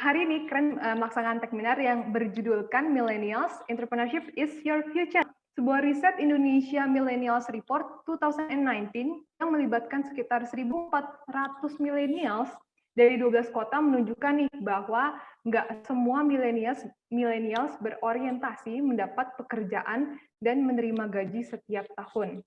hari ini keren melaksanakan webinar yang berjudulkan Millennials Entrepreneurship is Your Future. Sebuah riset Indonesia Millennials Report 2019 yang melibatkan sekitar 1.400 millennials dari 12 kota menunjukkan nih bahwa nggak semua millennials berorientasi mendapat pekerjaan dan menerima gaji setiap tahun.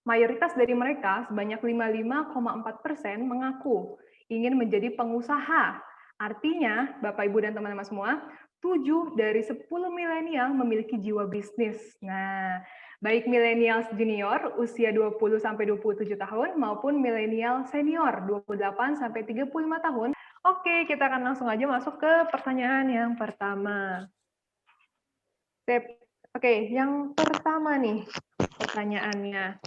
Mayoritas dari mereka, sebanyak 55,4%, mengaku ingin menjadi pengusaha. Artinya, Bapak, Ibu, dan teman-teman semua, 7 dari 10 milenial memiliki jiwa bisnis. Nah, baik milenial junior usia 20-27 tahun maupun milenial senior 28-35 tahun. Oke, kita akan langsung aja masuk ke pertanyaan yang pertama. Oke, yang pertama nih pertanyaannya.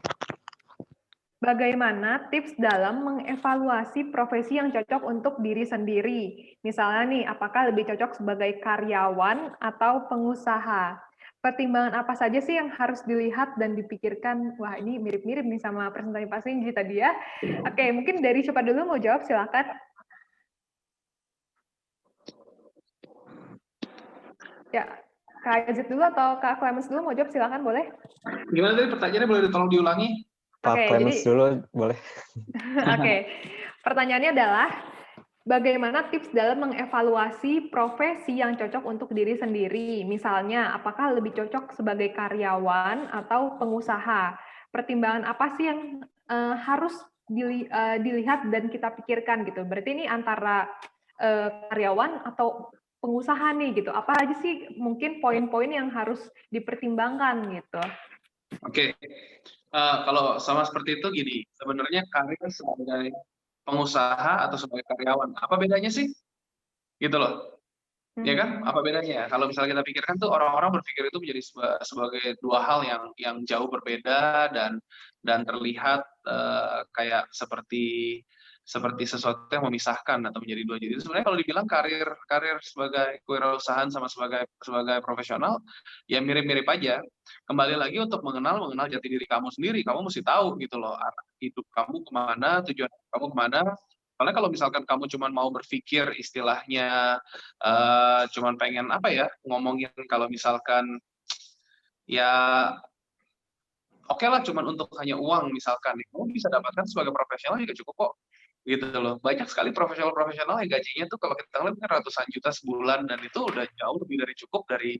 Bagaimana tips dalam mengevaluasi profesi yang cocok untuk diri sendiri? Misalnya nih, apakah lebih cocok sebagai karyawan atau pengusaha? Pertimbangan apa saja sih yang harus dilihat dan dipikirkan? Wah, ini mirip-mirip nih sama presentasi Pak Sinji tadi ya. Oke, mungkin dari siapa dulu mau jawab, silakan. Ya, Kak Yazid dulu atau Kak Clemens dulu mau jawab, silakan boleh. Gimana tadi pertanyaannya, boleh tolong diulangi? Pak Clemens dulu boleh. Oke, pertanyaannya adalah bagaimana tips dalam mengevaluasi profesi yang cocok untuk diri sendiri? Misalnya, apakah lebih cocok sebagai karyawan atau pengusaha? Pertimbangan apa sih yang harus dilihat dan kita pikirkan gitu? Berarti ini antara karyawan atau pengusaha nih gitu. Apa aja sih mungkin poin-poin yang harus dipertimbangkan gitu? Oke. Kalau sama seperti itu gini, sebenarnya karir sebagai pengusaha atau sebagai karyawan, apa bedanya sih? Gitu loh. Ya kan? Apa bedanya? Kalau misalnya kita pikirkan tuh orang-orang berpikir itu menjadi sebagai dua hal yang jauh berbeda dan terlihat kayak seperti sesuatu yang memisahkan atau menjadi dua. Jadi sebenarnya kalau dibilang karir sebagai kewirausahaan sama sebagai profesional, ya mirip-mirip aja. Kembali lagi untuk mengenal jati diri kamu sendiri, kamu mesti tahu gitu loh, arah hidup kamu kemana, tujuan kamu kemana. Karena kalau misalkan kamu cuma mau berpikir istilahnya, cuman pengen apa ya, ngomongin kalau misalkan ya oke lah cuman untuk hanya uang misalkan, kamu bisa dapatkan sebagai profesional juga cukup kok. Gitu loh. Banyak sekali profesional yang gajinya tuh kalau kita lihat ratusan juta sebulan, dan itu udah jauh lebih dari cukup dari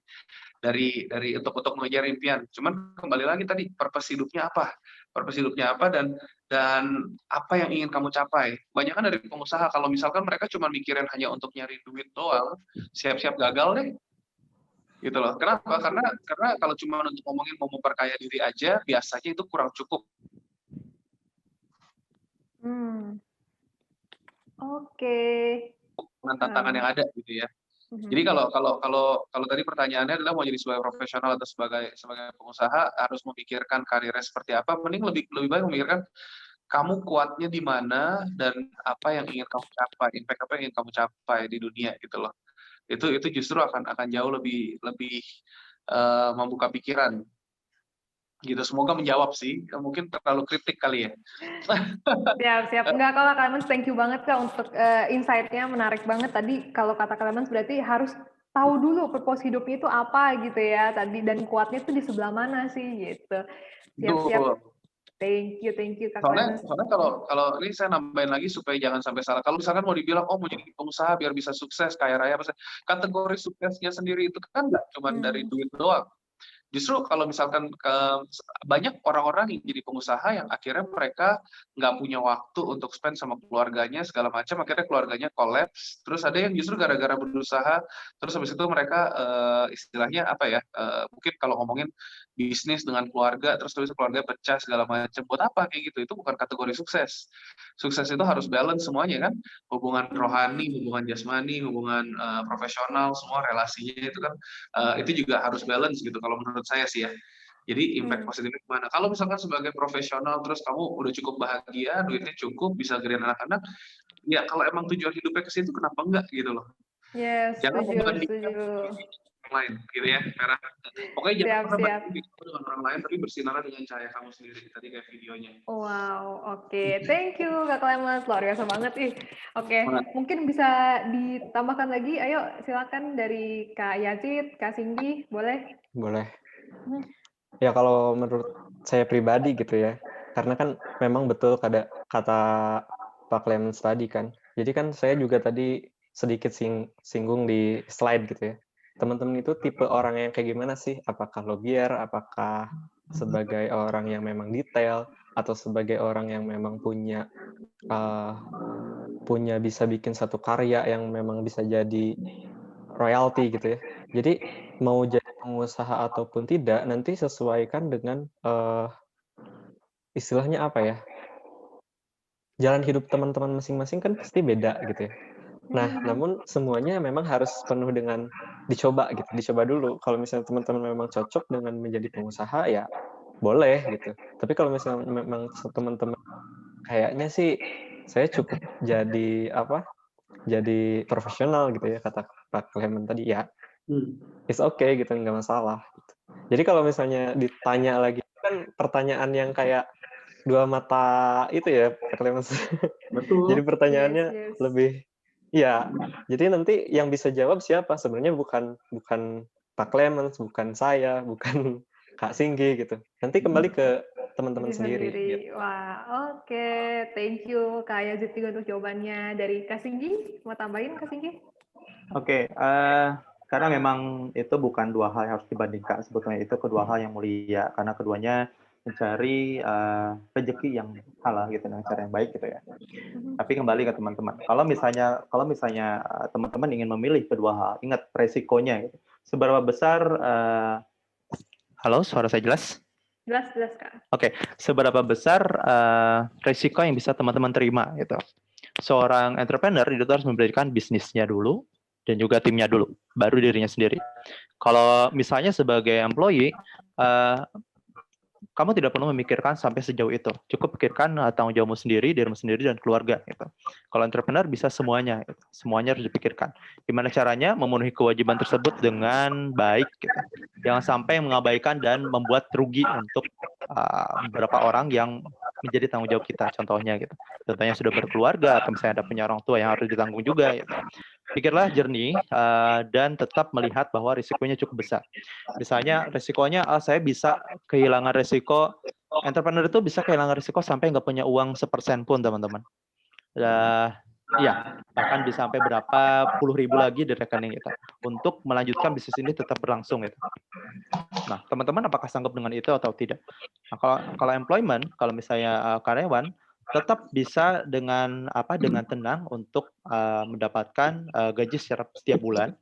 untuk mengejar impian. Cuman kembali lagi tadi, purpose hidupnya apa? Purpose hidupnya apa dan apa yang ingin kamu capai? Banyak kan dari pengusaha kalau misalkan mereka cuma mikirin hanya untuk nyari duit doang, siap-siap gagal deh. Gitu loh. Kenapa? Karena kalau cuma untuk ngomongin mau memperkaya diri aja, biasanya itu kurang cukup. Oke. Dengan tantangan yang ada gitu ya. Jadi kalau tadi pertanyaannya adalah mau jadi sebagai profesional atau sebagai pengusaha, harus memikirkan karirnya seperti apa. Mending lebih baik memikirkan kamu kuatnya di mana dan apa yang ingin kamu capai, impact apa yang ingin kamu capai di dunia gitu loh. Itu justru akan jauh lebih membuka pikiran. Gitu, semoga menjawab sih. Mungkin terlalu kritik kali ya. Siap. Enggak, kalau Clemens, thank you banget Kak untuk insight-nya, menarik banget. Tadi kalau kata Clemens berarti harus tahu dulu purpose hidupnya itu apa gitu ya tadi, dan kuatnya itu di sebelah mana sih gitu. Siap. Thank you Kak Clemens. Soalnya kalau ini saya nambahin lagi supaya jangan sampai salah. Kalau misalkan mau dibilang, oh mau jadi pengusaha biar bisa sukses, kaya raya, kategori suksesnya sendiri itu kan nggak cuma dari duit doang. Justru kalau misalkan banyak orang-orang yang jadi pengusaha yang akhirnya mereka nggak punya waktu untuk spend sama keluarganya segala macam, akhirnya keluarganya collapse. Terus ada yang justru gara-gara berusaha, terus habis itu mereka istilahnya apa ya? Mungkin kalau ngomongin bisnis dengan keluarga, terus keluarga pecah segala macam. Buat apa kayak gitu? Itu bukan kategori sukses. Sukses itu harus balance semuanya kan, hubungan rohani, hubungan jasmani, hubungan profesional, semua relasinya itu kan itu juga harus balance gitu kalau menurut saya sih ya. Jadi impact positifnya gimana? Kalau misalkan sebagai profesional terus kamu udah cukup bahagia, duitnya cukup, bisa gedein anak-anak, ya kalau emang tujuan hidupnya ke situ kenapa enggak gitu loh. Yes, Jangan setuju. lain, gitu ya, Vera. Pokoknya jangan Siap, pernah siap. bandingin kamu dengan orang lain, tapi bersinar dengan cahaya kamu sendiri, tadi kayak videonya. Wow, oke. Thank you Kak Clement, luar biasa banget. Oke. Banget. Mungkin bisa ditambahkan lagi. Ayo, silakan dari Kak Yazid, Kak Singgi, boleh? Boleh. Ya kalau menurut saya pribadi gitu ya, karena kan memang betul kata Pak Clemens tadi kan. Jadi kan saya juga tadi sedikit singgung di slide gitu ya. Teman-teman itu tipe orang yang kayak gimana sih? Apakah logier, apakah sebagai orang yang memang detail, atau sebagai orang yang memang punya bisa bikin satu karya yang memang bisa jadi royalti gitu ya. Jadi mau jadi pengusaha ataupun tidak, nanti sesuaikan dengan istilahnya apa ya, jalan hidup teman-teman masing-masing kan pasti beda gitu ya. Nah, namun semuanya memang harus penuh dengan dicoba gitu, dicoba dulu. Kalau misalnya teman-teman memang cocok dengan menjadi pengusaha, ya boleh gitu. Tapi kalau misalnya memang teman-teman kayaknya sih saya cukup jadi profesional gitu ya, kata Pak Clement tadi, ya it's okay gitu, nggak masalah gitu. Jadi kalau misalnya ditanya lagi, kan pertanyaan yang kayak dua mata itu ya, Pak Clement. Betul. Jadi pertanyaannya Yes. lebih, ya, jadi nanti yang bisa jawab siapa? Sebenarnya bukan Pak Clement, bukan saya, bukan Kak Singgi gitu. Nanti kembali ke teman-teman sendiri gitu. Wah, oke. Thank you Kak Yazid juga untuk jawabannya. Dari Kak Singgi, mau tambahin Kak Singgi? Oke, karena memang itu bukan dua hal yang harus dibandingkan, sebetulnya itu kedua hal yang mulia, karena keduanya mencari rezeki yang halal gitu, dengan cara yang baik gitu ya. Tapi kembali ke teman-teman, kalau misalnya teman-teman ingin memilih kedua hal, ingat resikonya gitu. Seberapa besar halo, suara saya jelas? Jelas Kak. Oke, seberapa besar resiko yang bisa teman-teman terima gitu. Seorang entrepreneur itu harus memberikan bisnisnya dulu dan juga timnya dulu, baru dirinya sendiri. Kalau misalnya sebagai employee, kamu tidak perlu memikirkan sampai sejauh itu. Cukup pikirkan tanggung jawabmu sendiri, dirimu sendiri, dan keluarga. Gitu. Kalau entrepreneur bisa semuanya. Gitu. Semuanya harus dipikirkan. Gimana caranya memenuhi kewajiban tersebut dengan baik. Gitu. Jangan sampai mengabaikan dan membuat rugi untuk beberapa orang yang menjadi tanggung jawab kita. Contohnya gitu. Contohnya sudah berkeluarga, atau misalnya ada punya orang tua yang harus ditanggung juga. Gitu. Pikirlah jernih dan tetap melihat bahwa risikonya cukup besar. Misalnya risikonya, saya bisa kehilangan risiko, entrepreneur itu bisa kehilangan risiko sampai nggak punya uang 1% pun, teman-teman. Iya, bahkan bisa sampai berapa puluh ribu lagi di rekening kita untuk melanjutkan bisnis ini tetap berlangsung gitu. Nah, teman-teman apakah sanggup dengan itu atau tidak? Nah, kalau employment, kalau misalnya karyawan, tetap bisa dengan tenang untuk mendapatkan gaji setiap bulan.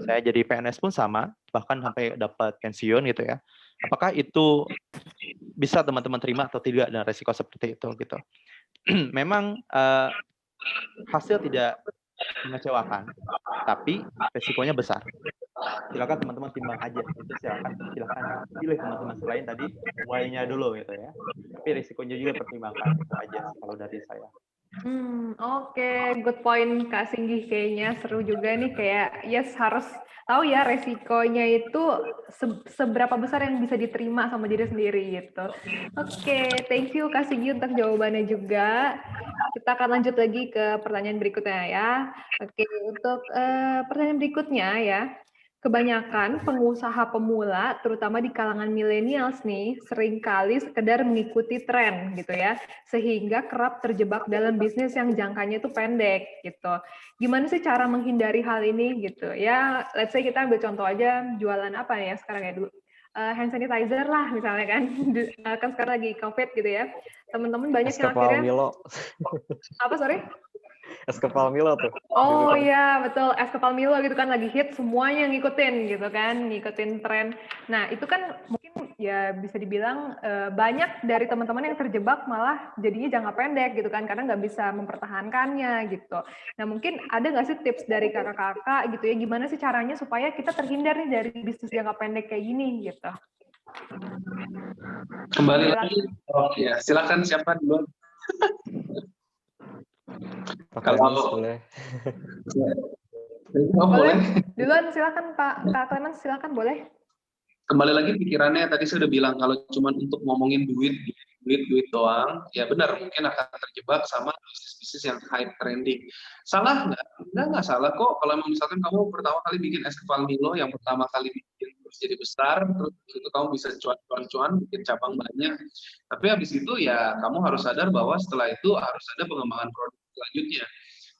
Saya jadi PNS pun sama, bahkan sampai dapat pensiun gitu ya. Apakah itu bisa teman-teman terima atau tidak dengan resiko seperti itu gitu? Memang hasil tidak mengecewakan, tapi resikonya besar. Silakan teman-teman timbang aja, itu silakan pilih teman-teman selain tadi why-nya dulu gitu ya, tapi risikonya juga pertimbangkan, itu aja kalau dari saya. Oke, good point Kak Singgi, kayaknya seru juga nih, kayak yes harus tahu ya resikonya itu seberapa besar yang bisa diterima sama diri sendiri gitu. Oke, thank you Kak Singgi untuk jawabannya juga. Kita akan lanjut lagi ke pertanyaan berikutnya ya. Oke, untuk pertanyaan berikutnya ya. Kebanyakan pengusaha pemula, terutama di kalangan millennials nih, seringkali sekedar mengikuti tren gitu ya, sehingga kerap terjebak dalam bisnis yang jangkanya itu pendek gitu. Gimana sih cara menghindari hal ini gitu? Ya, let's say kita ambil contoh aja, jualan apa ya sekarang ya dulu? Hand sanitizer lah misalnya kan, kan sekarang lagi COVID gitu ya. Teman-teman banyak yang akhirnya... Milo. Apa, sorry? Es kepal Milo tuh. Oh iya, betul. Es kepal Milo gitu kan lagi hit, semuanya ngikutin gitu kan, ngikutin tren. Nah, itu kan mungkin ya bisa dibilang banyak dari teman-teman yang terjebak malah jadinya jangka pendek gitu kan, karena nggak bisa mempertahankannya gitu. Nah, mungkin ada nggak sih tips dari kakak-kakak gitu ya, gimana sih caranya supaya kita terhindar nih dari bisnis jangka pendek kayak gini gitu? Kembali lagi, ya silakan siapa dulu. Kalau boleh. Oh, boleh. Duluan silakan Kak Clemens, silakan boleh. Kembali lagi pikirannya tadi saya udah bilang kalau cuma untuk ngomongin duit doang, ya benar mungkin akan terjebak sama bisnis-bisnis yang hype trending. Salah nggak? Nggak salah kok. Kalau misalkan kamu pertama kali bikin es kepal Milo, yang pertama kali bikin terus jadi besar, terus itu kamu bisa cuan-cuan, bikin cabang banyak. Tapi habis itu ya kamu harus sadar bahwa setelah itu harus ada pengembangan produk selanjutnya.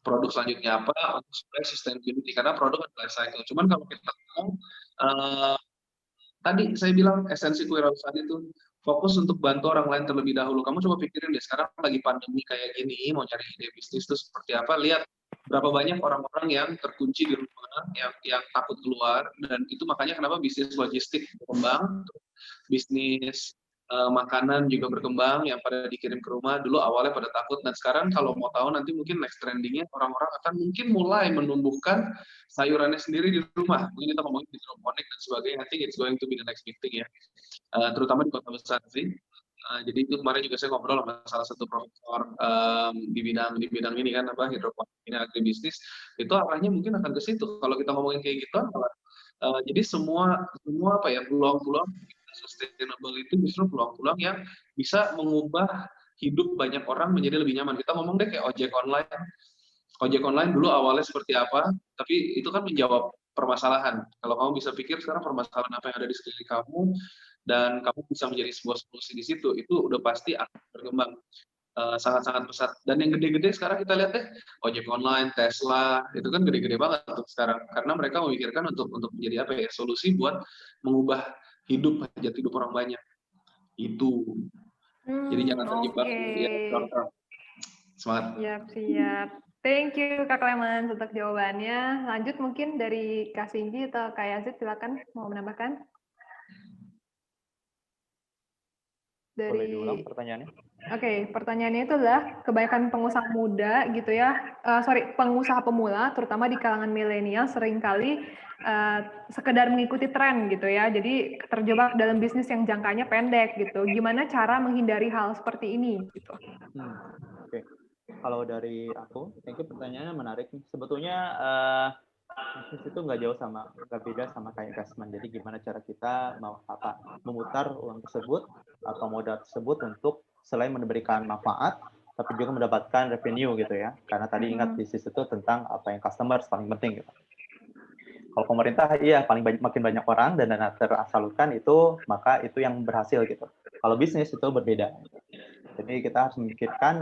Produk selanjutnya apa untuk supaya sustainability, karena produk adalah life cycle. Cuman kalau kita ngomong tadi saya bilang esensi kewirausahaan itu fokus untuk bantu orang lain terlebih dahulu. Kamu coba pikirin deh, sekarang lagi pandemi kayak gini, mau cari ide bisnis itu seperti apa, lihat berapa banyak orang-orang yang terkunci di rumah, yang takut keluar, dan itu makanya kenapa bisnis logistik berkembang, bisnis makanan juga berkembang, yang pada dikirim ke rumah, dulu awalnya pada takut, dan sekarang kalau mau tahu nanti mungkin next trendingnya, orang-orang akan mungkin mulai menumbuhkan sayurannya sendiri di rumah. Mungkin kita ngomongin hidroponik dan sebagainya, I think it's going to be the next big thing ya, terutama di kota besar sih. Jadi itu kemarin juga saya ngobrol sama salah satu profesor di bidang ini kan, apa, hidroponik ini agribisnis, itu arahnya mungkin akan ke situ. Kalau kita ngomongin kayak gitu, jadi semua apa ya, peluang-peluang sustainable itu justru peluang-peluang yang bisa mengubah hidup banyak orang menjadi lebih nyaman. Kita ngomong deh kayak ojek online. Ojek online dulu awalnya seperti apa, tapi itu kan menjawab permasalahan. Kalau kamu bisa pikir sekarang permasalahan apa yang ada di sekeliling kamu, dan kamu bisa menjadi sebuah solusi di situ, itu udah pasti akan berkembang sangat-sangat pesat. Dan yang gede-gede sekarang kita lihat deh, ojek online, Tesla, itu kan gede-gede banget untuk sekarang, karena mereka memikirkan untuk menjadi apa ya, solusi buat mengubah hajat hidup orang banyak. Itu. Jadi jangan terjebak ya, semangat. Siap. Thank you Kak Clemens untuk jawabannya. Lanjut mungkin dari Kak Singgi atau Kak Yazid, silakan mau menambahkan. Boleh diulang pertanyaannya? Oke, pertanyaannya itu adalah kebanyakan pengusaha muda gitu ya, pengusaha pemula, terutama di kalangan milenial seringkali sekedar mengikuti tren gitu ya, jadi terjebak dalam bisnis yang jangkanya pendek gitu. Gimana cara menghindari hal seperti ini gitu? Oke. Kalau dari aku, thank you, pertanyaannya menarik. Sebetulnya bisnis itu nggak beda sama kayak investment. Jadi gimana cara kita memutar uang tersebut atau modal tersebut untuk selain memberikan manfaat, tapi juga mendapatkan revenue gitu ya. Karena tadi ingat bisnis itu tentang apa yang customer paling penting gitu. Kalau pemerintah, iya makin banyak orang dan dana tersalurkan itu, maka itu yang berhasil gitu. Kalau bisnis itu berbeda. Jadi kita harus memikirkan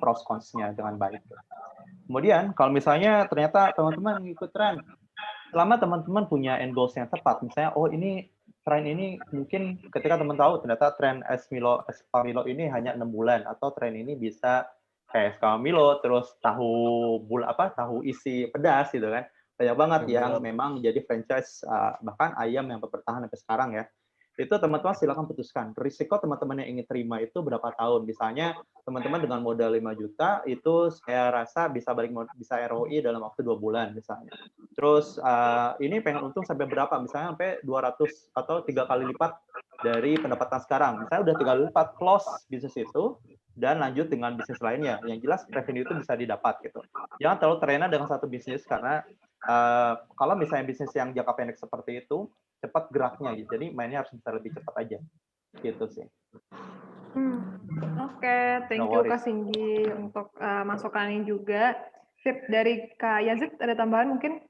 pros cons-nya dengan baik. Kemudian kalau misalnya ternyata teman-teman ngikut tren, selama teman-teman punya end goals yang tepat, misalnya ini tren ini mungkin ketika teman tahu ternyata tren es kepal Milo ini hanya 6 bulan, atau tren ini bisa kayak es kepal Milo terus tahu isi pedas gitu kan, banyak banget yang memang jadi franchise, bahkan ayam yang bertahan sampai sekarang ya. Itu teman-teman silakan putuskan risiko teman-teman yang ingin terima itu berapa tahun. Misalnya teman-teman dengan modal 5 juta itu saya rasa bisa ROI dalam waktu 2 bulan misalnya. Terus ini pengen untung sampai berapa, misalnya sampai 200 atau 3 kali lipat dari pendapatan sekarang. Misalnya udah 3 kali lipat, close bisnis itu dan lanjut dengan bisnis lainnya. Yang jelas revenue itu bisa didapat gitu. Jangan terlalu terlena dengan satu bisnis, karena kalau misalnya bisnis yang jangka pendek seperti itu cepat geraknya gitu. Jadi mainnya harus bisa lebih cepat aja. Gitu sih. Oke, thank you Kak Singgi untuk masukannya juga. Sip, dari Kak Yazid ada tambahan mungkin?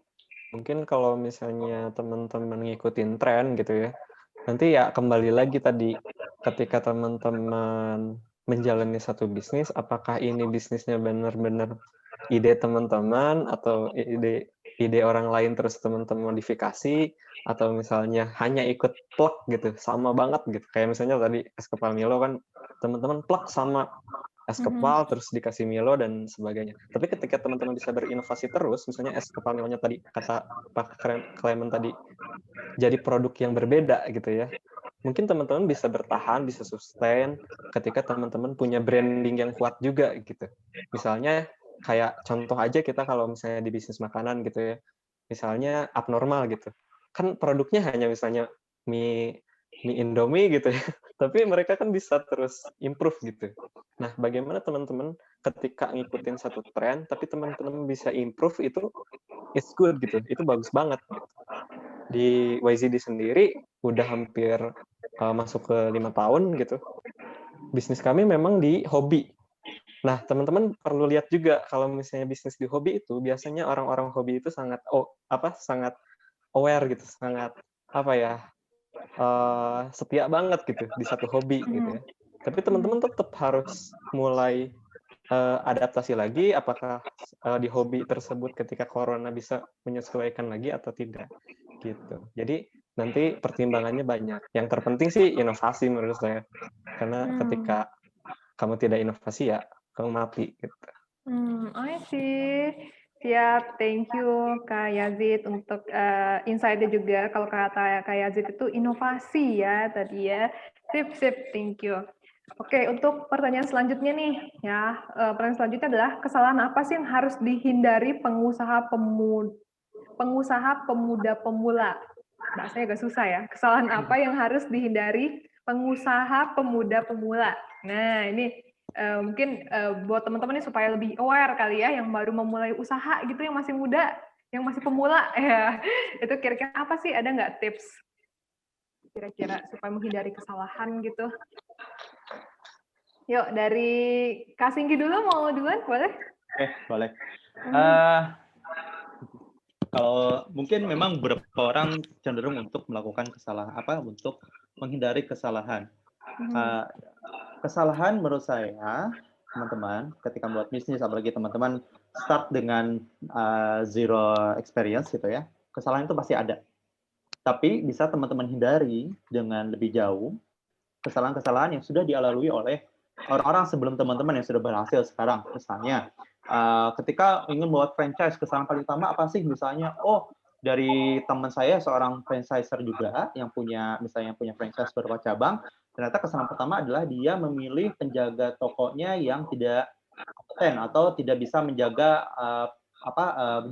Mungkin kalau misalnya teman-teman ngikutin tren gitu ya, nanti ya kembali lagi tadi, ketika teman-teman menjalani satu bisnis, apakah ini bisnisnya benar-benar ide teman-teman atau ide orang lain terus teman-teman modifikasi, atau misalnya hanya ikut plek gitu, sama banget gitu. Kayak misalnya tadi es kepal Milo kan teman-teman plek sama es kepal terus dikasih Milo dan sebagainya. Tapi ketika teman-teman bisa berinovasi terus, misalnya es kepal Milonya tadi kata Pak Clement tadi jadi produk yang berbeda gitu ya. Mungkin teman-teman bisa bertahan, bisa sustain ketika teman-teman punya branding yang kuat juga gitu. Misalnya kayak contoh aja kita kalau misalnya di bisnis makanan gitu ya. Misalnya Abnormal gitu. Kan produknya hanya misalnya mie mie Indomie gitu ya. Tapi mereka kan bisa terus improve gitu. Nah, bagaimana teman-teman ketika ngikutin satu tren, tapi teman-teman bisa improve itu it's good gitu. Itu bagus banget. Di YZD sendiri udah hampir masuk ke 5 tahun gitu. Bisnis kami memang di hobi. Nah, teman-teman perlu lihat juga kalau misalnya bisnis di hobi itu biasanya orang-orang hobi itu sangat sangat aware gitu, sangat setia banget gitu di satu hobi gitu ya. Tapi teman-teman tetap harus mulai adaptasi lagi apakah di hobi tersebut ketika corona bisa menyesuaikan lagi atau tidak gitu. Jadi nanti pertimbangannya banyak. Yang terpenting sih inovasi menurut saya. Karena ketika kamu tidak inovasi ya kamu mati gitu. I see. Siap, thank you Kak Yazid untuk insight-nya juga. Kalau kata Kak Yazid itu inovasi ya tadi ya. Sip, thank you. Oke, untuk pertanyaan selanjutnya nih ya. Pertanyaan selanjutnya adalah kesalahan apa sih yang harus dihindari pengusaha pemuda pemula? Bahasanya agak susah ya. Kesalahan apa yang harus dihindari pengusaha pemuda pemula? Nah, ini mungkin buat teman-teman ini supaya lebih aware kali ya, yang baru memulai usaha gitu, yang masih muda, yang masih pemula, ya. Itu kira-kira apa sih? Ada nggak tips kira-kira supaya menghindari kesalahan gitu? Yuk, dari Kak Singgi dulu, mau duluan? Boleh? Oke, boleh. Kalau mungkin memang beberapa orang cenderung untuk melakukan kesalahan untuk menghindari kesalahan. Kesalahan menurut saya, teman-teman, ketika membuat bisnis, apalagi teman-teman start dengan zero experience gitu ya, kesalahan itu pasti ada. Tapi bisa teman-teman hindari dengan lebih jauh kesalahan-kesalahan yang sudah dilalui oleh orang-orang sebelum teman-teman yang sudah berhasil sekarang. Misalnya, ketika ingin membuat franchise, kesalahan paling utama apa sih? Misalnya, dari teman saya seorang franchiser juga yang punya franchise beberapa cabang, ternyata kesalahan pertama adalah dia memilih penjaga tokonya yang tidak kompeten atau tidak bisa menjaga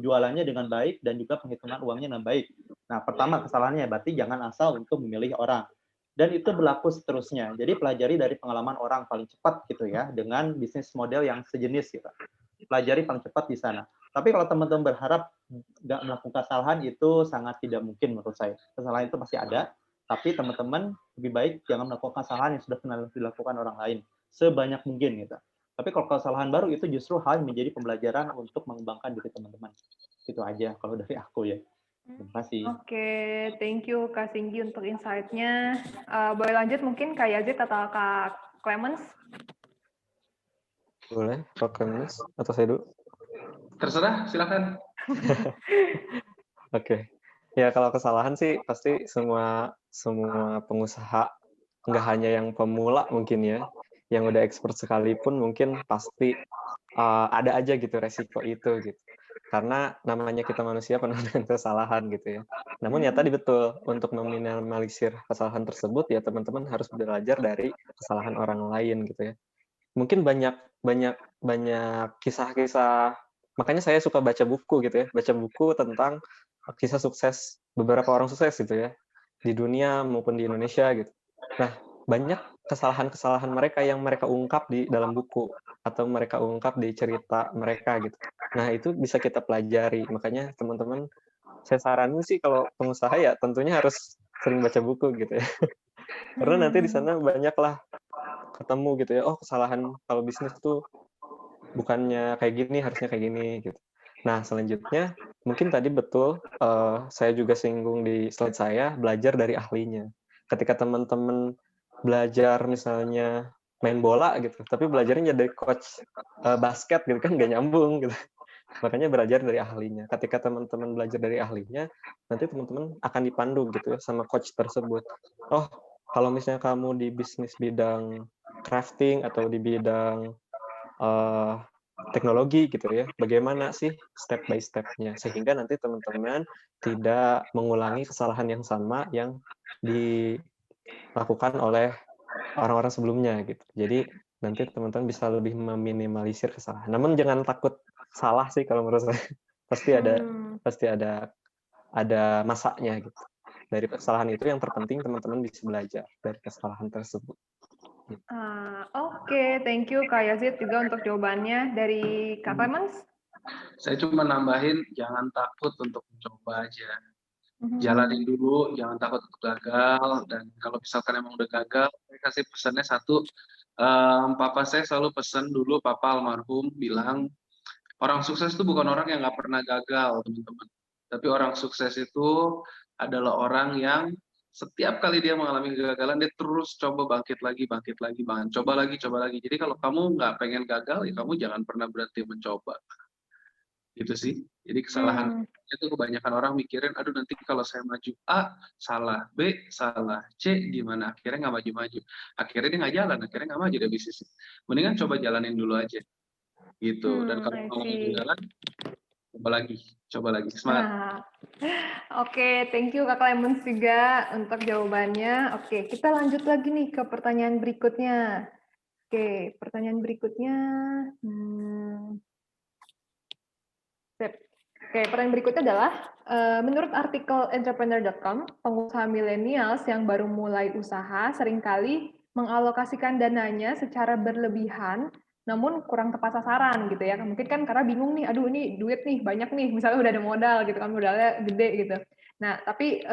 jualannya dengan baik dan juga penghitungan uangnya dengan baik. Nah, pertama kesalahannya berarti jangan asal untuk memilih orang. Dan itu berlaku seterusnya. Jadi pelajari dari pengalaman orang paling cepat gitu ya, dengan bisnis model yang sejenis gitu. Pelajari paling cepat di sana. Tapi kalau teman-teman berharap nggak melakukan kesalahan, itu sangat tidak mungkin menurut saya. Kesalahan itu pasti ada, tapi teman-teman lebih baik jangan melakukan kesalahan yang sudah pernah dilakukan orang lain sebanyak mungkin gitu. Tapi kalau kesalahan baru itu justru hal yang menjadi pembelajaran untuk mengembangkan diri teman-teman. Itu aja kalau dari aku ya. Terima kasih. Oke, thank you Kak Singgi untuk insight-nya. Boleh lanjut mungkin Kak Yazid atau Kak Clemens? Boleh, Kak Clemens atau saya dulu? Terserah, silakan. Oke. Ya kalau kesalahan sih pasti semua pengusaha, nggak hanya yang pemula mungkin ya, yang udah expert sekalipun mungkin pasti ada aja gitu resiko itu gitu. Karena namanya kita manusia penuh dengan kesalahan gitu ya. Namun ya tadi betul, untuk meminimalisir kesalahan tersebut ya teman-teman harus belajar dari kesalahan orang lain gitu ya. Mungkin banyak kisah-kisah, makanya saya suka baca buku gitu ya, baca buku tentang kisah sukses beberapa orang sukses gitu ya, di dunia maupun di Indonesia gitu. Nah, banyak kesalahan-kesalahan mereka yang mereka ungkap di dalam buku atau mereka ungkap di cerita mereka gitu. Nah, itu bisa kita pelajari. Makanya teman-teman, saya saranin sih kalau pengusaha ya tentunya harus sering baca buku gitu ya. Karena nanti di sana banyaklah ketemu gitu ya, kesalahan kalau bisnis tuh bukannya kayak gini, harusnya kayak gini gitu. Nah, selanjutnya mungkin tadi betul saya juga singgung di slide saya, belajar dari ahlinya. Ketika teman-teman belajar misalnya main bola gitu, tapi belajarnya jadi coach basket gitu kan nggak nyambung gitu. Makanya belajar dari ahlinya. Ketika teman-teman belajar dari ahlinya, nanti teman-teman akan dipandu gitu ya sama coach tersebut. Oh, kalau misalnya kamu di bisnis bidang crafting atau di bidang teknologi gitu ya, bagaimana sih step by step-nya sehingga nanti teman-teman tidak mengulangi kesalahan yang sama yang dilakukan oleh orang-orang sebelumnya gitu. Jadi nanti teman-teman bisa lebih meminimalisir kesalahan. Namun jangan takut salah sih kalau menurut saya. Pasti ada masanya gitu. dari kesalahan itu yang terpenting teman-teman bisa belajar dari kesalahan tersebut. Oke, thank you Kak Yazid juga untuk jawabannya. Dari Kak Clemens? Saya cuma nambahin, jangan takut untuk mencoba aja. Jalanin dulu, jangan takut untuk gagal. Dan kalau misalkan emang udah gagal, saya kasih pesannya satu. Papa saya selalu pesan dulu, Papa almarhum bilang, orang sukses itu bukan orang yang nggak pernah gagal, teman-teman. Tapi orang sukses itu adalah orang yang setiap kali dia mengalami kegagalan, dia terus coba bangkit lagi, coba lagi. Jadi kalau kamu nggak pengen gagal, ya kamu jangan pernah berhenti mencoba. Gitu sih. Jadi kesalahan itu kebanyakan orang mikirin, aduh nanti kalau saya maju A, salah, B, salah, C, gimana? Akhirnya nggak maju-maju. Akhirnya dia nggak jalan, akhirnya nggak maju dari bisnis. Mendingan coba jalanin dulu aja. Gitu. Dan kalau mau jalan, coba lagi. Semangat. Oke, thank you Kak Clemens juga untuk jawabannya. Oke, kita lanjut lagi nih ke pertanyaan berikutnya. Oke, pertanyaan berikutnya. Oke, pertanyaan berikutnya adalah, menurut artikel entrepreneur.com, pengusaha milenials yang baru mulai usaha seringkali mengalokasikan dananya secara berlebihan, namun kurang tepat sasaran gitu ya. Mungkin kan karena bingung nih, aduh ini duit nih, banyak nih, misalnya udah ada modal gitu kan, modalnya gede gitu. Nah, tapi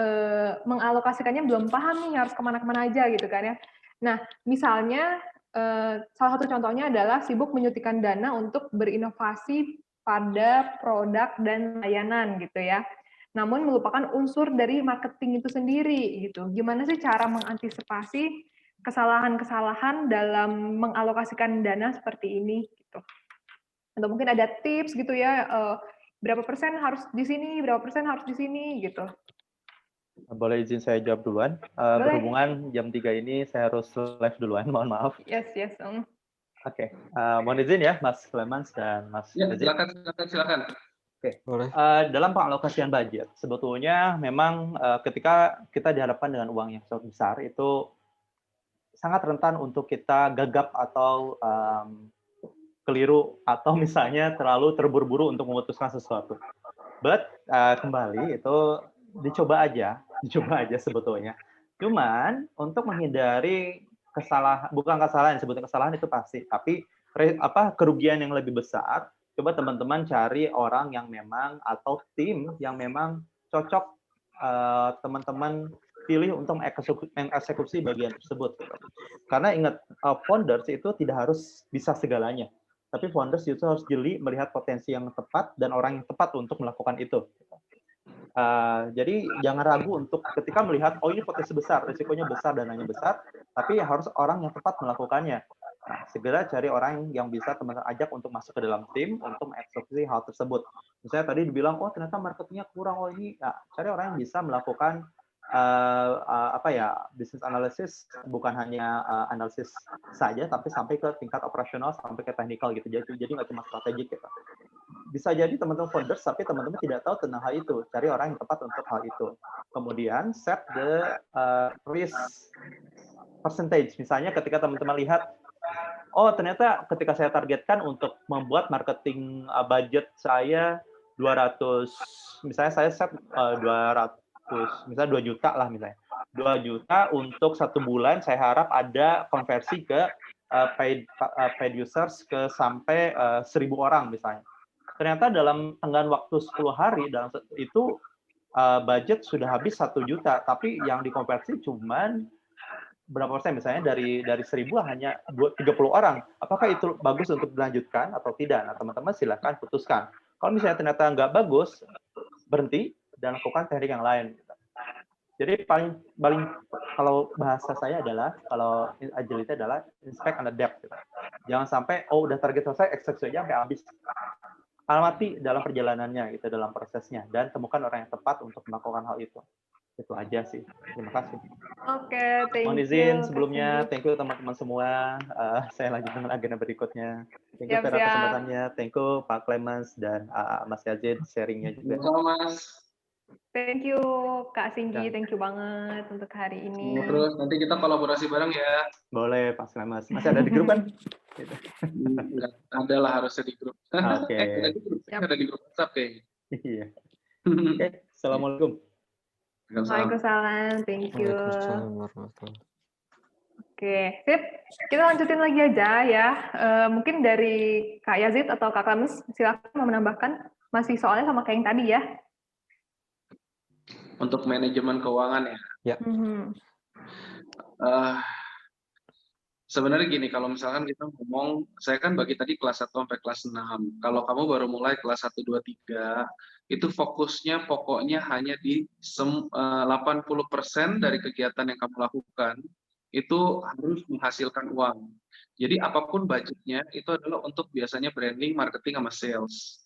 mengalokasikannya belum paham nih harus kemana-kemana aja gitu kan ya. Nah, misalnya salah satu contohnya adalah sibuk menyuntikkan dana untuk berinovasi pada produk dan layanan gitu ya. Namun melupakan unsur dari marketing itu sendiri gitu. Gimana sih cara mengantisipasi kesalahan-kesalahan dalam mengalokasikan dana seperti ini gitu. Atau mungkin ada tips gitu ya, berapa persen harus di sini, berapa persen harus di sini gitu. Boleh izin saya jawab duluan. Berhubungan jam 3 ini saya harus live duluan, mohon maaf. Yes. Oke, mohon izin ya Mas Clemens dan Mas Yazid. Silakan. Oke. Dalam pengalokasian budget, sebetulnya memang ketika kita dihadapkan dengan uang yang sangat besar, itu sangat rentan untuk kita gagap atau keliru, atau misalnya terlalu terburu-buru untuk memutuskan sesuatu. But kembali itu dicoba aja sebetulnya. Cuman untuk menghindari bukan kesalahan, sebutnya kesalahan itu pasti, tapi kerugian yang lebih besar, coba teman-teman cari orang yang memang atau tim yang memang cocok teman-teman pilih untuk mengeksekusi bagian tersebut. Karena ingat, founders itu tidak harus bisa segalanya, tapi founders itu harus jeli melihat potensi yang tepat dan orang yang tepat untuk melakukan itu. Jadi jangan ragu untuk ketika melihat, oh ini potensi besar, risikonya besar, dananya besar, tapi harus orang yang tepat melakukannya. Nah, segera cari orang yang bisa teman-teman ajak untuk masuk ke dalam tim untuk mengeksekusi hal tersebut. Misalnya tadi dibilang, oh ternyata marketingnya kurang, oh ini, nah, cari orang yang bisa melakukan business analysis, bukan hanya analisis saja, tapi sampai ke tingkat operasional, sampai ke technical gitu. Jadi nggak cuma strategik gitu. Bisa jadi teman-teman founders, tapi teman-teman tidak tahu tentang hal itu. Cari orang yang tepat untuk hal itu. Kemudian set the risk percentage. Misalnya ketika teman-teman lihat, oh ternyata ketika saya targetkan untuk membuat marketing budget saya 200, misalnya saya set 200, misalnya 2 juta lah misalnya. 2 juta untuk 1 bulan, saya harap ada konversi ke paid users ke sampai 1.000 orang misalnya. Ternyata dalam tenggang waktu 10 hari dalam itu budget sudah habis 1 juta, tapi yang dikonversi cuman berapa persen, misalnya dari 1.000 hanya 30 orang. Apakah itu bagus untuk dilanjutkan atau tidak? Nah, teman-teman silakan putuskan. Kalau misalnya ternyata nggak bagus, berhenti dan lakukan teknik yang lain. Jadi paling kalau bahasa saya adalah, kalau agility adalah inspect and adapt. Jangan sampai udah target selesai, eksekusi aja sampai habis. Amati dalam perjalanannya, gitu, dalam prosesnya, dan temukan orang yang tepat untuk melakukan hal itu. Itu aja sih. Terima kasih. Oke, thank you. Mohon izin sebelumnya, thank you teman-teman semua. Saya lanjut dengan agenda berikutnya. Thank you atas kesempatannya. Thank you Pak Clemens dan Mas Yazid sharingnya juga. Mas. Thank you Kak Singgi, thank you banget untuk hari ini. Terus nanti kita kolaborasi bareng ya. Boleh Pak Clemens. Masih ada di grup kan? Enggak, ada lah harusnya di grup. Oke. Ada di grup WhatsApp kayaknya. Iya. Oke, assalamualaikum. Waalaikumsalam, thank you. Waalaikumsalam warahmatullahi. Oke, sip. Kita lanjutin lagi aja ya. Mungkin dari Kak Yazid atau Kak Clemens, silakan mau menambahkan. Masih soalnya sama kayak yang tadi ya. Untuk manajemen keuangan ya. Ya. Sebenarnya gini, kalau misalkan kita ngomong, saya kan bagi tadi kelas 1 sampai kelas 6. Kalau kamu baru mulai kelas 1, 2, 3, itu fokusnya pokoknya hanya di 80% dari kegiatan yang kamu lakukan, itu harus menghasilkan uang. Jadi apapun budgetnya, itu adalah untuk biasanya branding, marketing, sama sales.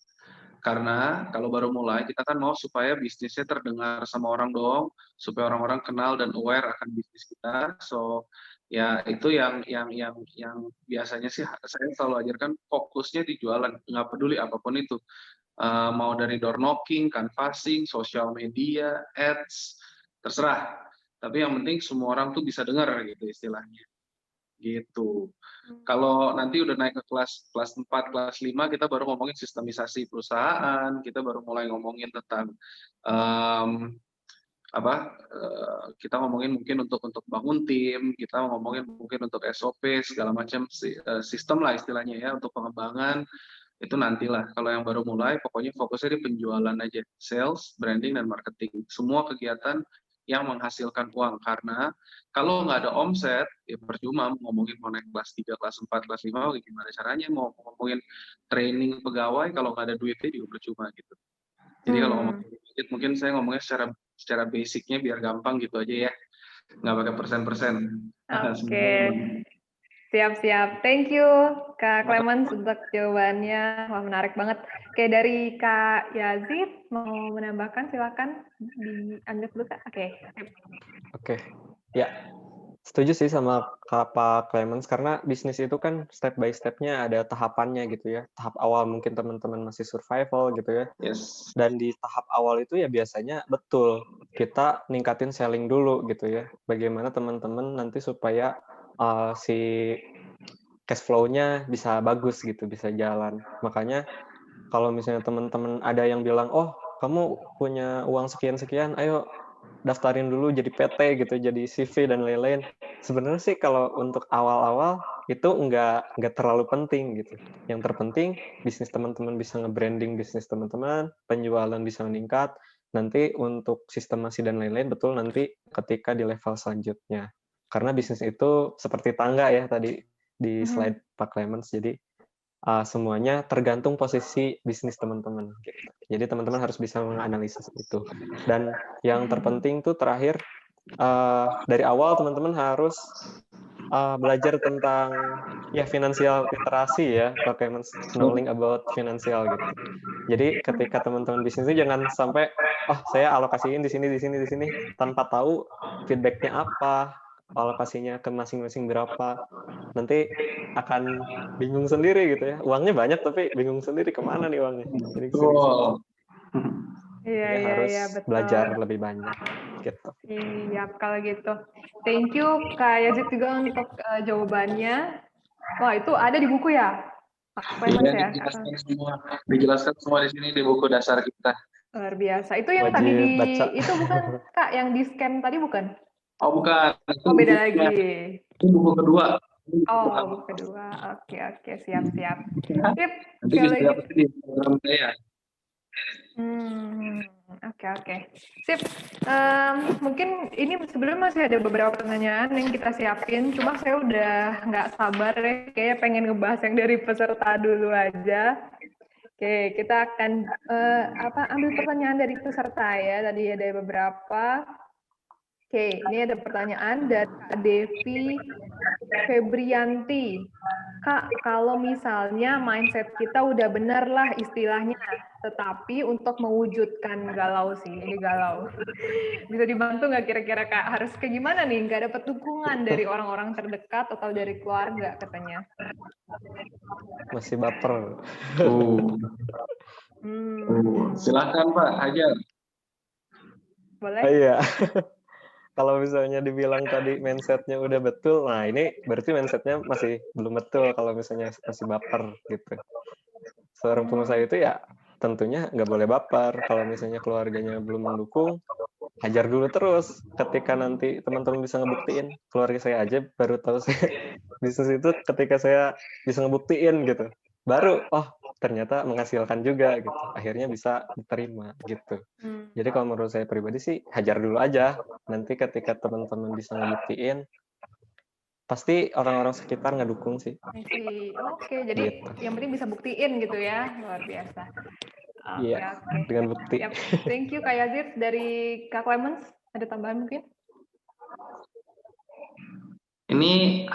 Karena kalau baru mulai, kita kan mau supaya bisnisnya terdengar sama orang dong, supaya orang-orang kenal dan aware akan bisnis kita. So, ya itu yang biasanya sih saya selalu ajarkan fokusnya di jualan, nggak peduli apapun itu. Mau dari door knocking, canvassing, social media, ads, terserah. Tapi yang penting semua orang tuh bisa dengar gitu istilahnya. Gitu. Kalau nanti udah naik ke kelas 4, kelas 5, kita baru ngomongin sistemisasi perusahaan, kita baru mulai ngomongin tentang kita ngomongin mungkin untuk bangun tim, kita ngomongin mungkin untuk SOP segala macam sistem lah istilahnya ya untuk pengembangan. Itu nantilah. Kalau yang baru mulai, pokoknya fokusnya di penjualan aja, sales, branding, dan marketing. Semua kegiatan yang menghasilkan uang, karena kalau nggak ada omset, ya percuma ngomongin mau naik kelas 3, kelas 4, kelas 5, gimana caranya mau ngomongin training pegawai, kalau nggak ada duitnya juga percuma gitu. Jadi kalau ngomongin budget, mungkin saya ngomongnya secara basicnya biar gampang gitu aja ya, nggak pakai persen-persen. Oke. Siap-siap. Thank you, Kak Clemens, untuk jawabannya. Wah, menarik banget. Oke, dari Kak Yazid, mau menambahkan, silakan diambil dulu, Kak. Oke. Ya. Setuju sih sama Pak Clemens, karena bisnis itu kan step by step-nya ada tahapannya gitu ya. Tahap awal mungkin teman-teman masih survival gitu ya. Yes. Dan di tahap awal itu ya biasanya betul, kita ningkatin selling dulu gitu ya. Bagaimana teman-teman nanti supaya si cash flow-nya bisa bagus gitu, bisa jalan. Makanya kalau misalnya teman-teman ada yang bilang, oh kamu punya uang sekian-sekian, ayo daftarin dulu jadi PT gitu, jadi CV dan lain-lain. Sebenarnya sih kalau untuk awal-awal itu nggak terlalu penting gitu. Yang terpenting bisnis teman-teman bisa nge-branding bisnis teman-teman, penjualan bisa meningkat. Nanti untuk sistemasi dan lain-lain betul nanti ketika di level selanjutnya. Karena bisnis itu seperti tangga ya tadi di slide Pak Clemens. Jadi semuanya tergantung posisi bisnis teman-teman. Gitu. Jadi teman-teman harus bisa menganalisis itu. Dan yang terpenting tuh terakhir dari awal teman-teman harus belajar tentang ya financial literasi ya, pakai knowing about financial gitu. Jadi ketika teman-teman bisnis itu jangan sampai saya alokasiin di sini tanpa tahu feedbacknya apa, alokasinya ke masing-masing berapa. Nanti akan bingung sendiri gitu ya. Uangnya banyak tapi bingung sendiri kemana nih uangnya. Jadi harus betul. belajar lebih banyak gitu. Iya, kalau gitu. Thank you Kak Yazid juga untuk jawabannya. Wah, itu ada di buku ya? Pak Clemens ya? Dijelaskan semua di sini di buku dasar kita. Luar biasa. Itu yang tadi itu bukan Kak, yang di scan tadi bukan? Oh, bukan. Oh, beda lagi. Itu buku kedua. Oh, buku kedua. Oke, siap. Sip. Nanti bisa dapat di program saya. Oke. Sip. Mungkin ini sebenarnya masih ada beberapa pertanyaan yang kita siapin, cuma saya udah nggak sabar ya, kayaknya pengen ngebahas yang dari peserta dulu aja. Oke, kita akan ambil pertanyaan dari peserta ya. Tadi ada beberapa. Oke, ini ada pertanyaan dari Devi Febrianti. Kak, kalau misalnya mindset kita udah benar lah istilahnya, tetapi untuk mewujudkan galau sih, ini galau. Bisa dibantu nggak kira-kira Kak? Harus kayak gimana nih? Nggak dapat dukungan dari orang-orang terdekat atau dari keluarga katanya. Masih baper. Silakan Pak, Hajar. Boleh? Iya. Kalau misalnya dibilang tadi mindset-nya udah betul, nah ini berarti mindset-nya masih belum betul kalau misalnya masih baper gitu. Seorang pengusaha itu ya tentunya nggak boleh baper. Kalau misalnya keluarganya belum mendukung, hajar dulu terus. Ketika nanti teman-teman bisa ngebuktiin, keluarga saya aja baru tahu saya bisnis itu ketika saya bisa ngebuktiin gitu. Baru, oh ternyata menghasilkan juga gitu. Akhirnya bisa diterima gitu. Jadi kalau menurut saya pribadi sih hajar dulu aja. Nanti ketika teman-teman bisa ngebuktiin, pasti orang-orang sekitar ngedukung sih. Oke, jadi Gitu. yang penting bisa buktiin gitu ya, luar biasa. Iya, Oke. dengan bukti. Yap. Thank you Kak Yazid. Dari Kak Clemens, ada tambahan mungkin? Ini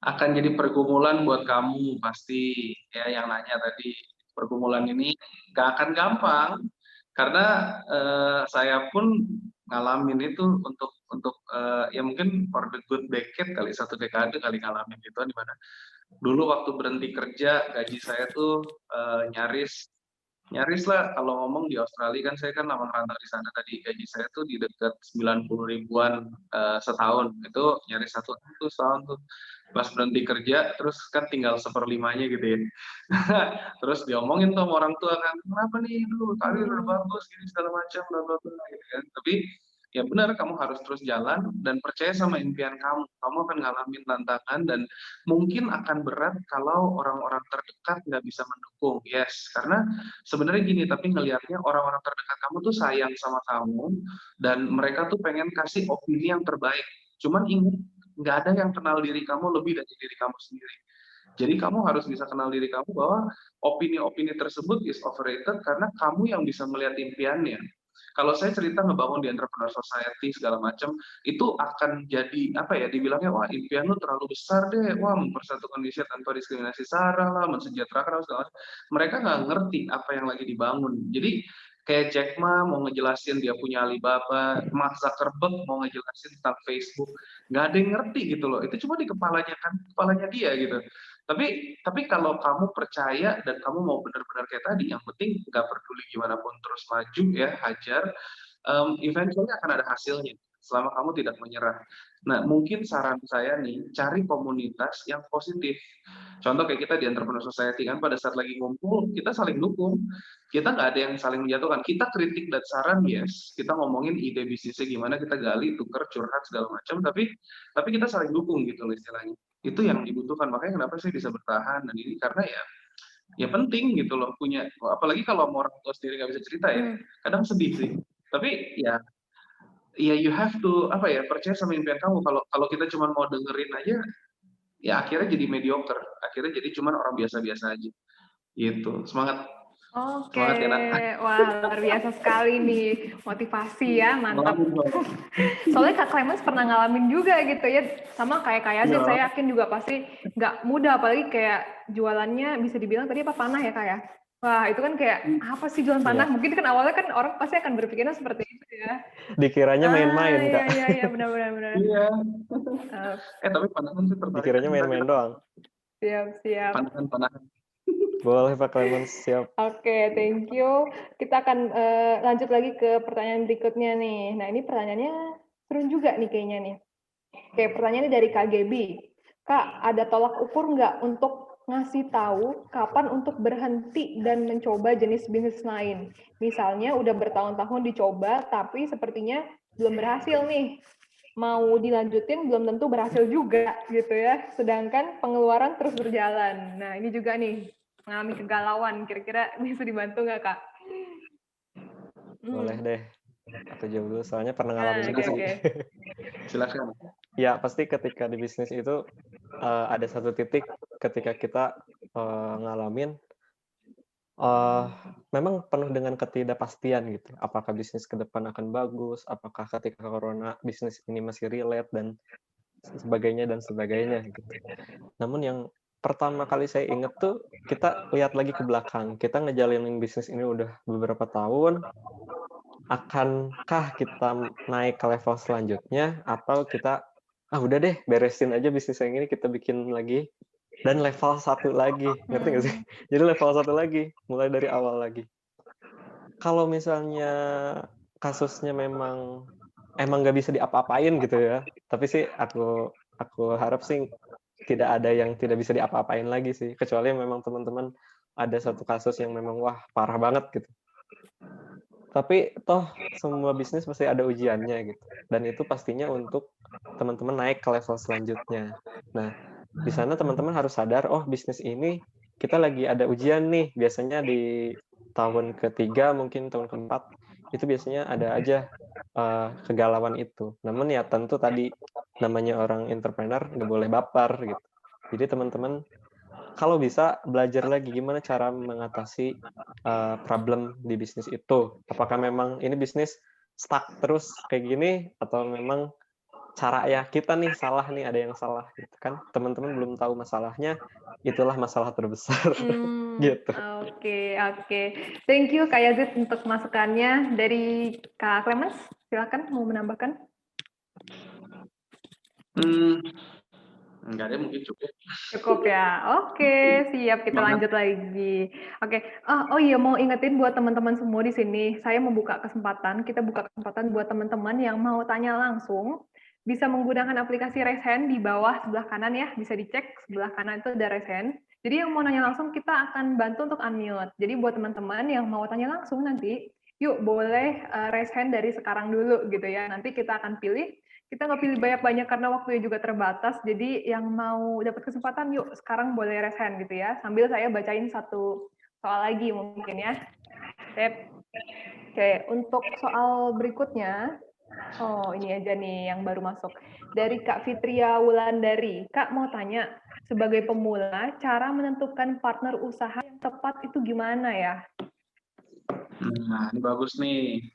akan jadi pergumulan buat kamu pasti ya yang nanya tadi. Pergumulan ini gak akan gampang karena saya pun ngalamin itu untuk ya mungkin for the good decade kali, 1 dekade kali ngalamin itu, di mana dulu waktu berhenti kerja gaji saya tuh nyaris lah. Kalau ngomong di Australia kan, saya kan lama merantau di sana, tadi gaji saya tuh di dekat 90 ribuan setahun. Itu nyaris setahun tuh pas berhenti kerja, terus kan tinggal 1/5-nya gitu ya. Terus diomongin tuh sama orang tua kan, kenapa nih, lu karir udah bagus gini segala macam bla bla bla gitu kan. Tapi ya benar, kamu harus terus jalan dan percaya sama impian kamu. Kamu akan ngalamin tantangan dan mungkin akan berat kalau orang-orang terdekat nggak bisa mendukung. Yes, karena sebenarnya gini, tapi ngelihatnya orang-orang terdekat kamu tuh sayang sama kamu dan mereka tuh pengen kasih opini yang terbaik. Cuman ingat, nggak ada yang kenal diri kamu lebih dari diri kamu sendiri. Jadi kamu harus bisa kenal diri kamu bahwa opini-opini tersebut is overrated karena kamu yang bisa melihat impiannya. Kalau saya cerita ngebangun di entrepreneur society segala macam, itu akan jadi apa ya, dibilangnya wah impian lu terlalu besar deh, wah mempersatukan Indonesia tanpa diskriminasi SARA lah, mensejahterakan segala macam. Mereka nggak ngerti apa yang lagi dibangun. Jadi kayak Jack Ma mau ngejelasin dia punya Alibaba, Mark Zuckerberg mau ngejelasin tentang Facebook, nggak ada yang ngerti gitu loh. Itu cuma di kepalanya dia gitu. Tapi kalau kamu percaya dan kamu mau benar-benar kayak tadi, yang penting nggak peduli gimana pun terus maju ya, hajar, eventually akan ada hasilnya selama kamu tidak menyerah. Nah, mungkin saran saya nih, cari komunitas yang positif. Contoh kayak kita di Entrepreneur Society kan, pada saat lagi ngumpul, kita saling dukung. Kita nggak ada yang saling menjatuhkan. Kita kritik dan saran, yes. Kita ngomongin ide bisnisnya gimana, kita gali, tuker, curhat, segala macam. Tapi kita saling dukung gitu loh istilahnya. Itu yang dibutuhkan. Makanya kenapa saya bisa bertahan. Dan ini karena ya penting gitu loh punya. Apalagi kalau mau orang tua sendiri nggak bisa cerita ya. Kadang sedih sih. Tapi ya you have to percaya sama impian kamu. Kalau kita cuma mau dengerin aja, ya akhirnya jadi mediocre, akhirnya jadi cuma orang biasa-biasa aja gitu. Semangat. Oke, Semangat ya, Nak. wah luar biasa sekali nih, motivasi ya, mantap. Soalnya Kak Clemens pernah ngalamin juga gitu ya, sama kayak Yazid, saya yakin juga pasti nggak mudah, apalagi kayak jualannya bisa dibilang tadi apa, panah ya Kak ya? Wah itu kan kayak apa sih jualan panah? Mungkin kan awalnya kan orang pasti akan berpikirnya seperti itu ya. Dikiranya main-main Kak. Iya benar. Iya. Tapi panahan sih tertarik. Dikiranya main-main doang. Siap. Panahan. Boleh Pak Clemens, siap. Oke, thank you. Kita akan lanjut lagi ke pertanyaan berikutnya nih. Nah, ini pertanyaannya seru juga nih kayaknya nih. Oke, pertanyaannya dari Kak Gebi. Kak, ada tolak ukur nggak untuk ngasih tahu kapan untuk berhenti dan mencoba jenis bisnis lain? Misalnya udah bertahun-tahun dicoba, tapi sepertinya belum berhasil nih. Mau dilanjutin belum tentu berhasil juga gitu ya. Sedangkan pengeluaran terus berjalan. Nah, ini juga nih mengalami kegalauan, kira-kira bisa dibantu nggak Kak? Boleh deh, aku jawab dulu, soalnya pernah ngalamin juga sih. Silakan. Ya, pasti ketika di bisnis itu ada satu titik ketika kita ngalamin memang penuh dengan ketidakpastian gitu. Apakah bisnis ke depan akan bagus, apakah ketika corona bisnis ini masih relate dan sebagainya gitu. Namun yang pertama kali saya ingat tuh, kita lihat lagi ke belakang. Kita ngejalanin bisnis ini udah beberapa tahun. Akankah kita naik ke level selanjutnya, atau kita, udah deh, beresin aja bisnis yang ini, kita bikin lagi, dan level 1 lagi. Ngerti nggak sih? Jadi level 1 lagi, mulai dari awal lagi. Kalau misalnya kasusnya emang nggak bisa diapa-apain gitu ya, tapi sih aku harap sih tidak ada yang tidak bisa diapa-apain lagi sih, kecuali memang teman-teman ada satu kasus yang memang wah parah banget gitu. Tapi toh semua bisnis pasti ada ujiannya gitu. Dan itu pastinya untuk teman-teman naik ke level selanjutnya. Nah, di sana teman-teman harus sadar, oh bisnis ini kita lagi ada ujian nih. Biasanya di tahun ketiga, mungkin tahun keempat, itu biasanya ada aja kegalauan itu. Namun ya tentu tadi namanya orang entrepreneur nggak boleh baper gitu. Jadi teman-teman kalau bisa belajar lagi gimana cara mengatasi problem di bisnis itu. Apakah memang ini bisnis stuck terus kayak gini atau memang cara ya kita nih salah nih, ada yang salah gitu kan. Teman-teman belum tahu masalahnya, itulah masalah terbesar gitu. Oke. Thank you Kak Yazid untuk masukannya. Dari Kak Clemens, silakan mau menambahkan. Enggak ada, mungkin cukup. Cukup ya. Oke, siap, kita lanjut lagi. Oke. Oh iya, mau ingetin buat teman-teman semua di sini, saya membuka kesempatan, kita buka kesempatan buat teman-teman yang mau tanya langsung, bisa menggunakan aplikasi Raise Hand di bawah sebelah kanan ya, bisa dicek sebelah kanan itu ada Raise Hand. Jadi yang mau nanya langsung kita akan bantu untuk unmute. Jadi buat teman-teman yang mau tanya langsung nanti, yuk boleh raise hand dari sekarang dulu gitu ya. Nanti kita akan pilih. Kita nggak pilih banyak-banyak karena waktunya juga terbatas, jadi yang mau dapat kesempatan, yuk sekarang boleh raise hand gitu ya, sambil saya bacain satu soal lagi mungkin ya. Oke, untuk soal berikutnya, ini aja nih yang baru masuk. Dari Kak Fitria Wulandari, Kak mau tanya, sebagai pemula, cara menentukan partner usaha yang tepat itu gimana ya? Nah, ini bagus nih.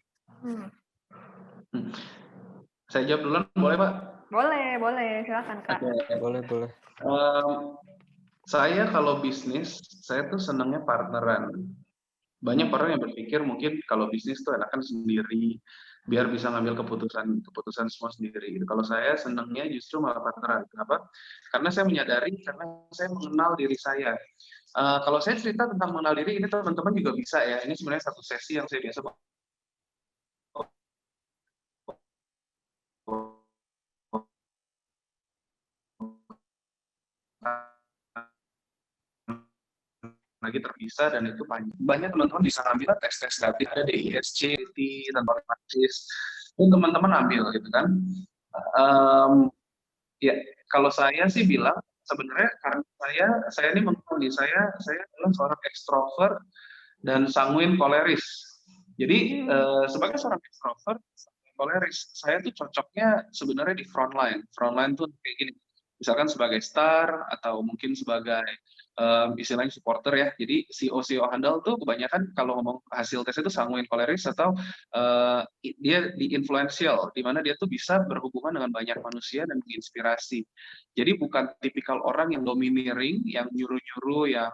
Saya jawab duluan, boleh Pak? Boleh, silakan Kak. Boleh. Saya kalau bisnis, saya tuh senangnya partneran. Banyak orang yang berpikir mungkin kalau bisnis tuh enakan sendiri, biar bisa ngambil keputusan semua sendiri. Kalau saya senangnya justru malah partneran. Kenapa? Karena saya menyadari, karena saya mengenal diri saya. Kalau saya cerita tentang mengenal diri, ini teman-teman juga bisa ya. Ini sebenarnya satu sesi yang saya biasa lagi terpisah dan itu banyak teman-teman bisa ngambil tes tadi ada DISC, tanpa praktis, itu teman-teman ambil gitu kan. Ya kalau saya sih bilang sebenarnya karena saya ini mengakui saya adalah seorang ekstrovert dan sanguin koleris. Jadi sebagai seorang ekstrovert koleris, saya tuh cocoknya sebenarnya di frontline. Frontline tuh kayak gini. Misalkan sebagai star atau mungkin sebagai istilahnya supporter ya. Jadi CEO handal tuh kebanyakan kalau ngomong hasil tes itu sanguin koleris atau dia di influential, di mana dia tuh bisa berhubungan dengan banyak manusia dan menginspirasi. Jadi bukan tipikal orang yang domineering, yang nyuruh-nyuruh,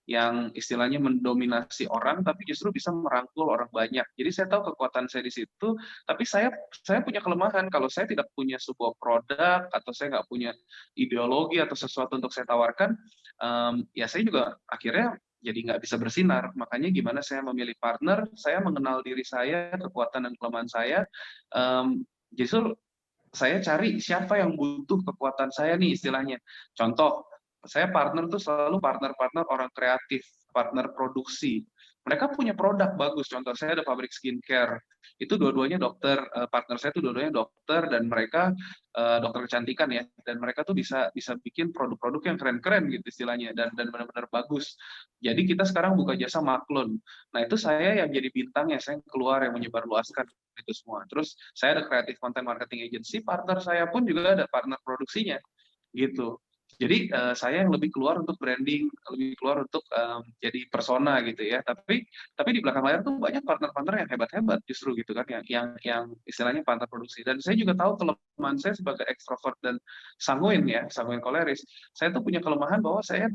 yang istilahnya mendominasi orang, tapi justru bisa merangkul orang banyak. Jadi saya tahu kekuatan saya di situ, tapi saya punya kelemahan kalau saya tidak punya sebuah produk atau saya nggak punya ideologi atau sesuatu untuk saya tawarkan, ya saya juga akhirnya jadi nggak bisa bersinar. Makanya gimana saya memilih partner, saya mengenal diri saya, kekuatan dan kelemahan saya, justru saya cari siapa yang butuh kekuatan saya nih istilahnya. Contoh, saya partner tuh selalu partner-partner orang kreatif, partner produksi. Mereka punya produk bagus. Contoh saya ada pabrik skincare. Itu dua-duanya dokter, partner saya tuh dua-duanya dokter dan mereka dokter kecantikan ya. Dan mereka tuh bisa bikin produk-produk yang keren-keren gitu istilahnya dan benar-benar bagus. Jadi kita sekarang buka jasa maklun. Nah, itu saya yang jadi bintangnya, saya keluar yang menyebarluaskan itu semua. Terus saya ada creative content marketing agency, partner saya pun juga ada partner produksinya gitu. Jadi saya yang lebih keluar untuk branding, lebih keluar untuk jadi persona gitu ya. Tapi di belakang layar tuh banyak partner-partner yang hebat-hebat justru gitu kan, yang istilahnya partner produksi. Dan saya juga tahu kelemahan saya sebagai ekstrovert dan sanguin koleris. Saya tuh punya kelemahan bahwa saya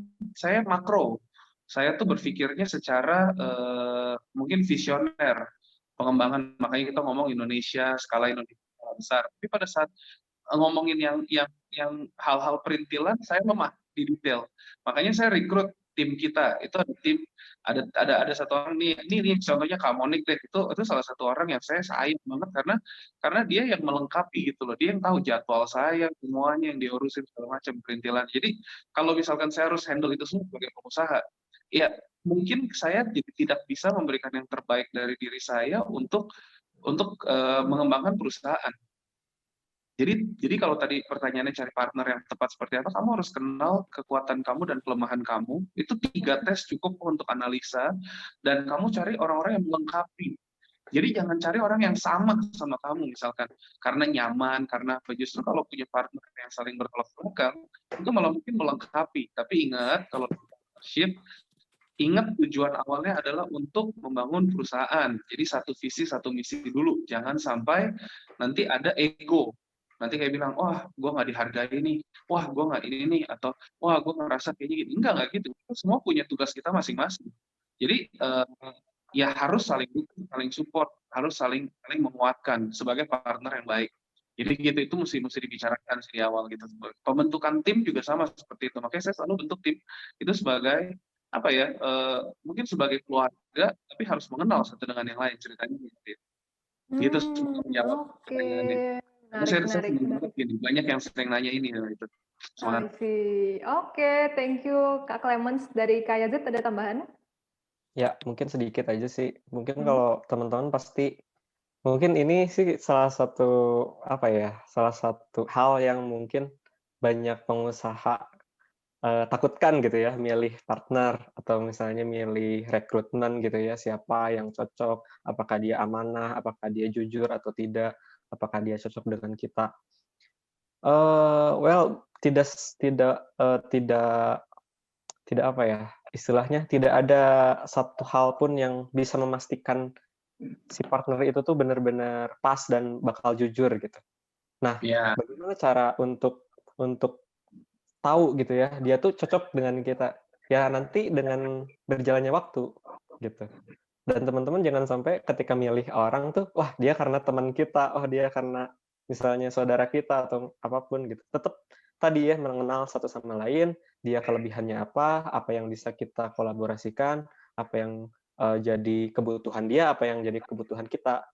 makro. Saya tuh berpikirnya secara mungkin visioner, pengembangan. Makanya kita ngomong Indonesia, skala Indonesia besar. Tapi pada saat ngomongin yang hal-hal perintilan, saya lemah di detail. Makanya saya rekrut tim kita. Itu ada tim, ada satu orang nih, ini contohnya Kak Monik deh. Itu salah satu orang yang saya sayang banget karena dia yang melengkapi gitu loh. Dia yang tahu jadwal saya, semuanya yang diurusin segala macam perintilan. Jadi kalau misalkan saya harus handle itu semua sebagai pengusaha, ya mungkin saya tidak bisa memberikan yang terbaik dari diri saya untuk mengembangkan perusahaan. Jadi kalau tadi pertanyaannya cari partner yang tepat seperti apa, kamu harus kenal kekuatan kamu dan kelemahan kamu. Itu 3 tes cukup untuk analisa, dan kamu cari orang-orang yang melengkapi. Jadi jangan cari orang yang sama kamu misalkan, karena nyaman, karena apa. Justru kalau punya partner yang saling bertolak belakang, itu malah mungkin melengkapi. Tapi ingat, kalau partnership, ingat tujuan awalnya adalah untuk membangun perusahaan. Jadi satu visi, satu misi dulu. Jangan sampai nanti ada ego. Nanti kayak bilang, wah, gue nggak dihargai nih, wah, gue nggak ini nih, atau wah, gue ngerasa kayaknya gini. Nggak gitu. Kita semua punya tugas kita masing-masing. Jadi ya harus saling dukung, saling support, harus saling menguatkan sebagai partner yang baik. Jadi gitu, itu mesti dibicarakan di awal gitu. Pembentukan tim juga sama seperti itu. Makanya saya selalu bentuk tim itu sebagai apa ya? Mungkin sebagai keluarga, tapi harus mengenal satu dengan yang lain ceritanya gitu. Gitu semua menjawab pertanyaannya. Karena saya sering banget gini, banyak yang sering nanya ini itu. I see. Oke, thank you Kak Clemens. Dari Kak Yazid ada tambahan? Ya, mungkin sedikit aja sih. Mungkin kalau teman-teman pasti, mungkin ini sih salah satu hal yang mungkin banyak pengusaha takutkan gitu ya, milih partner atau misalnya milih rekrutmen gitu ya, siapa yang cocok, apakah dia amanah, apakah dia jujur atau tidak, apakah dia cocok dengan kita. Well, tidak apa ya, istilahnya tidak ada satu hal pun yang bisa memastikan si partner itu tuh benar-benar pas dan bakal jujur gitu. Nah, bagaimana cara untuk tahu gitu ya, dia tuh cocok dengan kita? Ya nanti dengan berjalannya waktu gitu. Dan teman-teman jangan sampai ketika milih orang tuh, wah dia karena teman kita, oh dia karena misalnya saudara kita atau apapun gitu. Tetap tadi ya mengenal satu sama lain, dia kelebihannya apa yang bisa kita kolaborasikan, apa yang jadi kebutuhan dia, apa yang jadi kebutuhan kita.